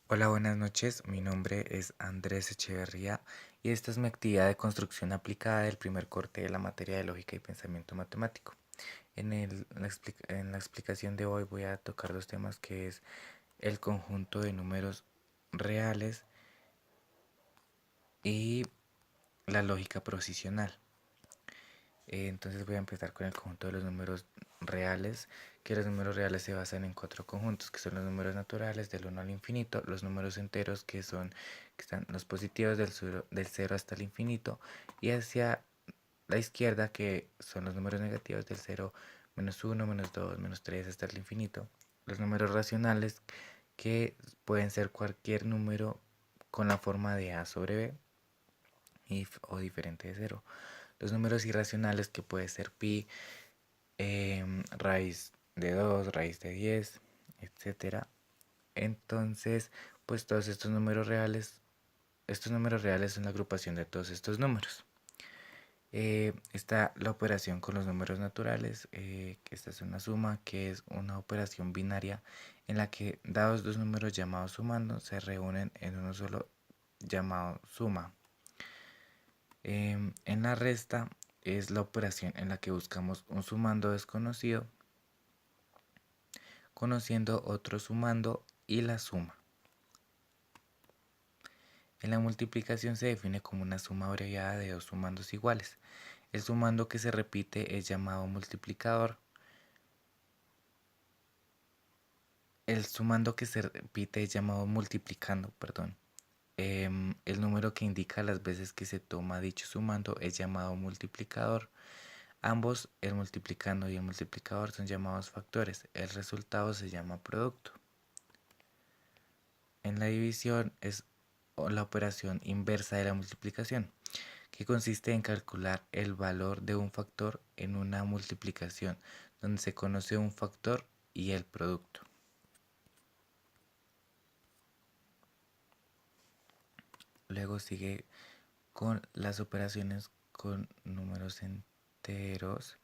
Hola, buenas noches. Mi nombre es Andrés Echeverría y esta es mi actividad de construcción aplicada del primer corte de la materia de lógica y pensamiento matemático. En la explicación de hoy voy a tocar dos temas que es el conjunto de números reales y la lógica proposicional. Entonces voy a empezar con el conjunto de los números reales, que los números reales se basan en cuatro conjuntos, que son los números naturales del 1 al infinito, los números enteros, que están los positivos del 0 hasta el infinito, y hacia la izquierda, que son los números negativos del 0, menos 1, menos 2, menos 3 hasta el infinito. Los números racionales, que pueden ser cualquier número con la forma de a sobre b o diferente de 0. Los números irracionales, que puede ser pi, raíz de 2, raíz de 10, etcétera. Entonces, pues todos estos números reales son la agrupación de todos estos números. Está la operación con los números naturales, que esta es una suma, que es una operación binaria en la que dados dos números llamados sumando se reúnen en uno solo llamado suma. En la resta es la operación en la que buscamos un sumando desconocido conociendo otro sumando y la suma. En la multiplicación se define como una suma abreviada de dos sumandos iguales. El sumando que se repite es llamado multiplicador. El sumando que se repite es llamado multiplicando, perdón. El número que indica las veces que se toma dicho sumando es llamado multiplicador. Ambos, el multiplicando y el multiplicador, son llamados factores. El resultado se llama producto. En la división es la operación inversa de la multiplicación, que consiste en calcular el valor de un factor en una multiplicación, donde se conoce un factor y el producto. Luego sigue con las operaciones con números enteros,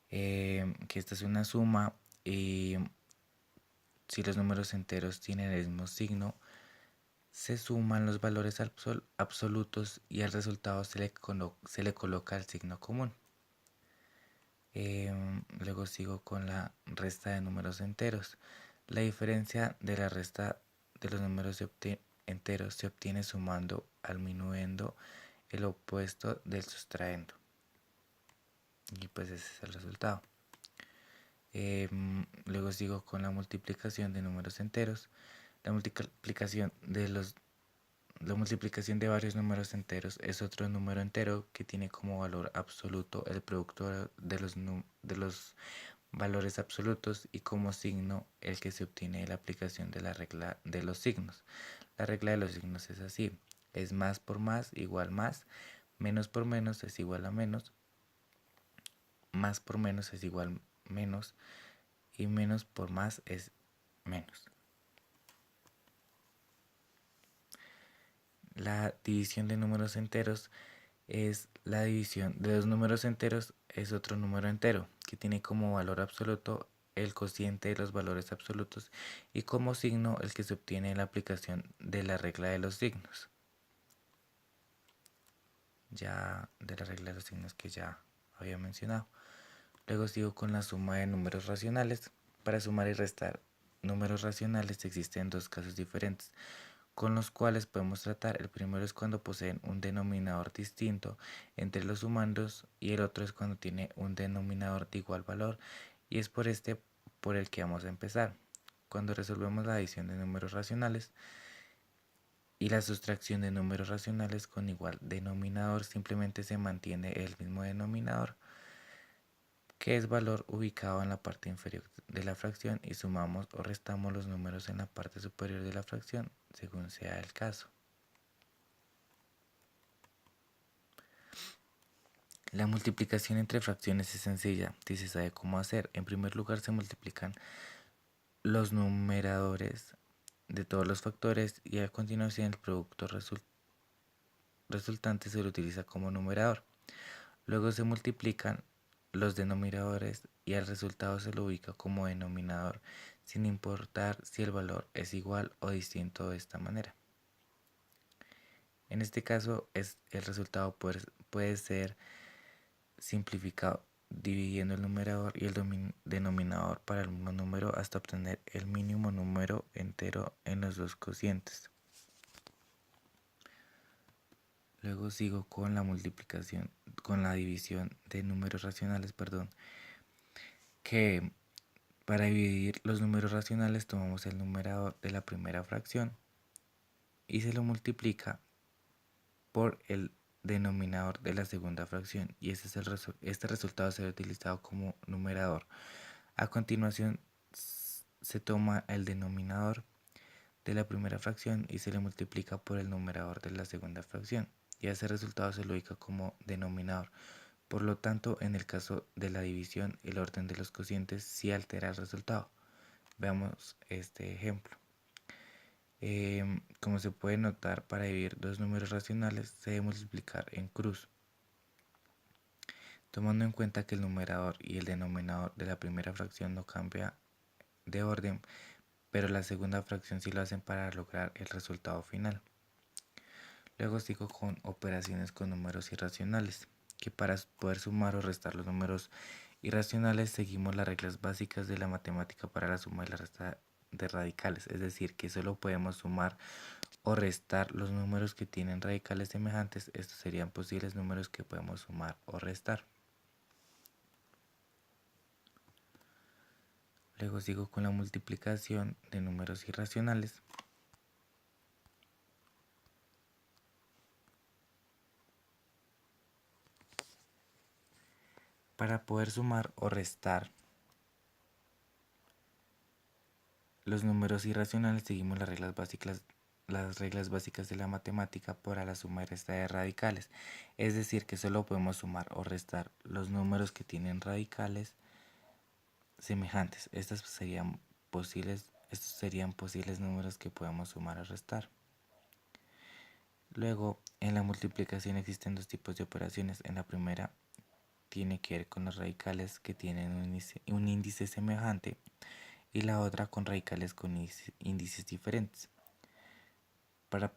que esta es una suma y si los números enteros tienen el mismo signo, se suman los valores absolutos y al resultado se le coloca el signo común. Luego sigo con la resta de números enteros. La diferencia de la resta de los números enteros se obtiene sumando al minuendo el opuesto del sustraendo. Y pues ese es el resultado. Luego sigo con la multiplicación de números enteros. La multiplicación de varios números enteros es otro número entero que tiene como valor absoluto el producto de los valores absolutos y como signo el que se obtiene de la aplicación de la regla de los signos. La regla de los signos es así: es más por más igual más, menos por menos es igual a menos, más por menos es igual menos y menos por más es menos. La división de números enteros es la división de dos números enteros, es otro número entero que tiene como valor absoluto el cociente de los valores absolutos y como signo el que se obtiene en la aplicación de la regla de los signos. Ya de la regla de los signos que ya había mencionado. Luego sigo con la suma de números racionales. Para sumar y restar números racionales existen dos casos diferentes con los cuales podemos tratar. El primero es cuando poseen un denominador distinto entre los sumandos y el otro es cuando tiene un denominador de igual valor y es por el que vamos a empezar. Cuando resolvemos la adición de números racionales y la sustracción de números racionales con igual denominador, simplemente se mantiene el mismo denominador, que es valor ubicado en la parte inferior de la fracción, y sumamos o restamos los números en la parte superior de la fracción según sea el caso. La multiplicación entre fracciones es sencilla si se sabe cómo hacer. En primer lugar se multiplican los numeradores de todos los factores y a continuación el producto resultante se lo utiliza como numerador. Luego se multiplican los denominadores y al resultado se lo ubica como denominador sin importar si el valor es igual o distinto de esta manera. En este caso, el resultado puede ser simplificado, dividiendo el numerador y el denominador para el mismo número hasta obtener el mínimo número entero en los dos cocientes. Luego sigo con la multiplicación, con la división de números racionales, que para dividir los números racionales tomamos el numerador de la primera fracción y se lo multiplica por el denominador de la segunda fracción, y este resultado será utilizado como numerador. A continuación se toma el denominador de la primera fracción y se le multiplica por el numerador de la segunda fracción, y a ese resultado se lo ubica como denominador. Por lo tanto, en el caso de la división, el orden de los cocientes sí altera el resultado. Veamos este ejemplo. Como se puede notar, para dividir dos números racionales se debe multiplicar en cruz, tomando en cuenta que el numerador y el denominador de la primera fracción no cambia de orden, pero la segunda fracción sí lo hacen para lograr el resultado final. Luego sigo con operaciones con números irracionales, que para poder sumar o restar los números irracionales seguimos las reglas básicas de la matemática para la suma y la resta de radicales, es decir, que solo podemos sumar o restar los números que tienen radicales semejantes. Estos serían posibles números que podemos sumar o restar. Luego sigo con la multiplicación de números irracionales. Para poder sumar o restar los números irracionales seguimos las reglas básicas de la matemática para la suma y resta de radicales, es decir, que solo podemos sumar o restar los números que tienen radicales semejantes. Estos serían posibles números que podemos sumar o restar. Luego, en la multiplicación existen dos tipos de operaciones. En la primera tiene que ver con los radicales que tienen un índice semejante, y la otra con radicales con índices diferentes. Para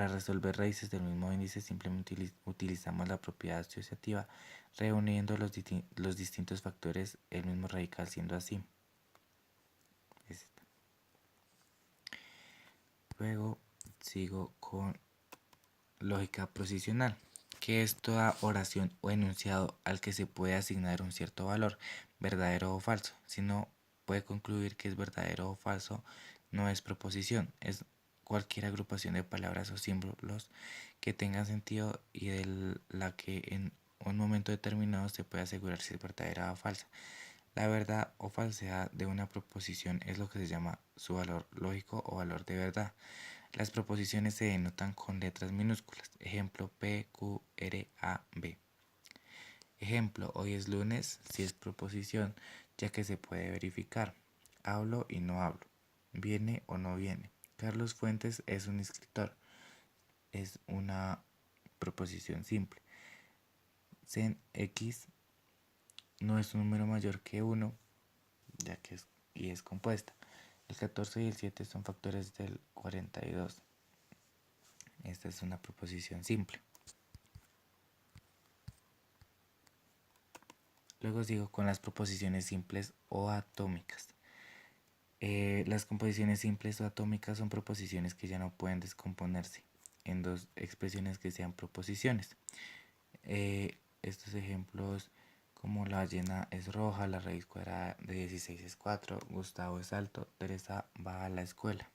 resolver raíces del mismo índice simplemente utilizamos la propiedad asociativa, reuniendo los distintos factores el mismo radical, siendo así. Luego sigo con lógica proposicional, que es toda oración o enunciado al que se puede asignar un cierto valor, verdadero o falso. Si no puede concluir que es verdadero o falso, no es proposición, es cualquier agrupación de palabras o símbolos que tengan sentido y de la que en un momento determinado se puede asegurar si es verdadera o falsa. La verdad o falsedad de una proposición es lo que se llama su valor lógico o valor de verdad. Las proposiciones se denotan con letras minúsculas. Ejemplo: P, Q, R, A, B. Ejemplo: hoy es lunes, si es proposición, ya que se puede verificar. Hablo y no hablo. Viene o no viene. Carlos Fuentes es un escritor. Es una proposición simple. Sen X no es un número mayor que 1, ya que es compuesta. El 14 y el 7 son factores del 42. Esta es una proposición simple. Luego sigo con las proposiciones simples o atómicas. Las composiciones simples o atómicas son proposiciones que ya no pueden descomponerse en dos expresiones que sean proposiciones. Estos ejemplos, como la ballena es roja, la raíz cuadrada de 16 es 4, Gustavo es alto, Teresa va a la escuela.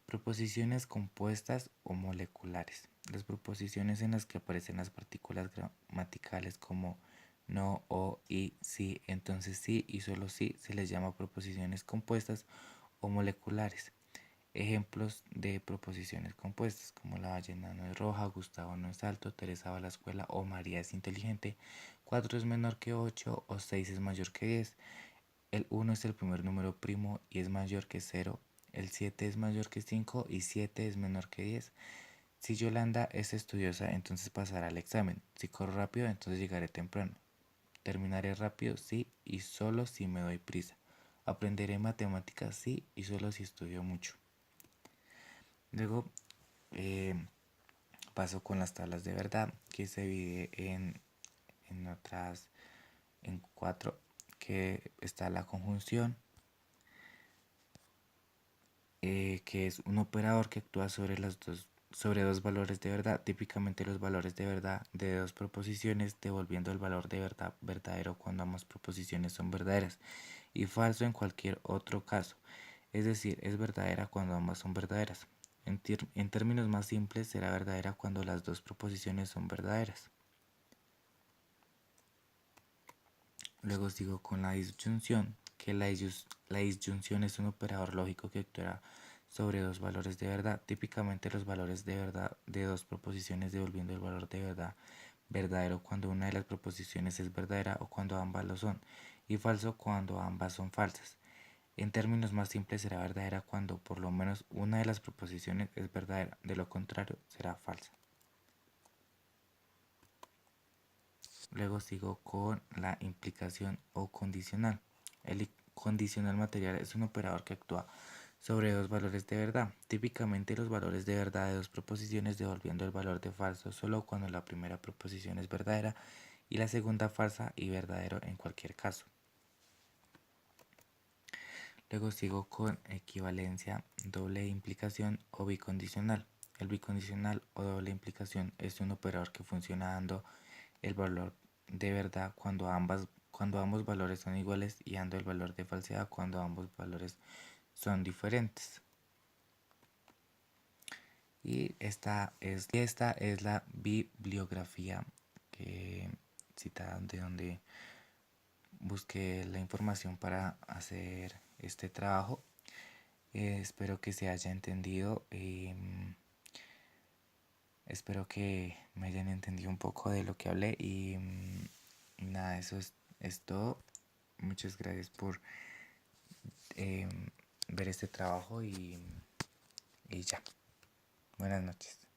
Proposiciones compuestas o moleculares. Las proposiciones en las que aparecen las partículas gramaticales como no, o, y, sí, entonces sí y solo sí se les llama proposiciones compuestas o moleculares. Ejemplos de proposiciones compuestas, como la ballena no es roja, Gustavo no es alto, Teresa va a la escuela o María es inteligente, 4 es menor que 8 o 6 es mayor que 10. El 1 es el primer número primo y es mayor que 0. El 7 es mayor que 5 y 7 es menor que 10. Si Yolanda es estudiosa, entonces pasará el examen. Si corro rápido, entonces llegaré temprano. Terminaré rápido, sí, y solo si me doy prisa. Aprenderé matemáticas, sí, y solo si estudio mucho. Luego eh, paso con las tablas de verdad, que se divide en cuatro, que está la conjunción, que es un operador que actúa sobre dos valores de verdad, típicamente los valores de verdad de dos proposiciones, devolviendo el valor de verdad verdadero cuando ambas proposiciones son verdaderas y falso en cualquier otro caso, es decir, es verdadera cuando ambas son verdaderas. En términos más simples, será verdadera cuando las dos proposiciones son verdaderas. Luego sigo con la disyunción, que la disyunción es un operador lógico que actúa sobre dos valores de verdad, típicamente los valores de verdad de dos proposiciones, devolviendo el valor de verdad verdadero cuando una de las proposiciones es verdadera o cuando ambas lo son, y falso cuando ambas son falsas. En términos más simples, será verdadera cuando por lo menos una de las proposiciones es verdadera, de lo contrario será falsa. Luego sigo con la implicación o condicional. El condicional material es un operador que actúa sobre dos valores de verdad, típicamente los valores de verdad de dos proposiciones, devolviendo el valor de falso solo cuando la primera proposición es verdadera y la segunda falsa y verdadero en cualquier caso. Luego sigo con equivalencia, doble implicación o bicondicional. El bicondicional o doble implicación es un operador que funciona dando el valor de verdad cuando ambos valores son iguales y dando el valor de falsedad cuando ambos valores son diferentes. Y esta es la bibliografía citada de donde busqué la información para hacer este trabajo. Espero que se haya entendido. Espero que me hayan entendido un poco de lo que hablé y nada, es todo. Muchas gracias por ver este trabajo y ya. Buenas noches.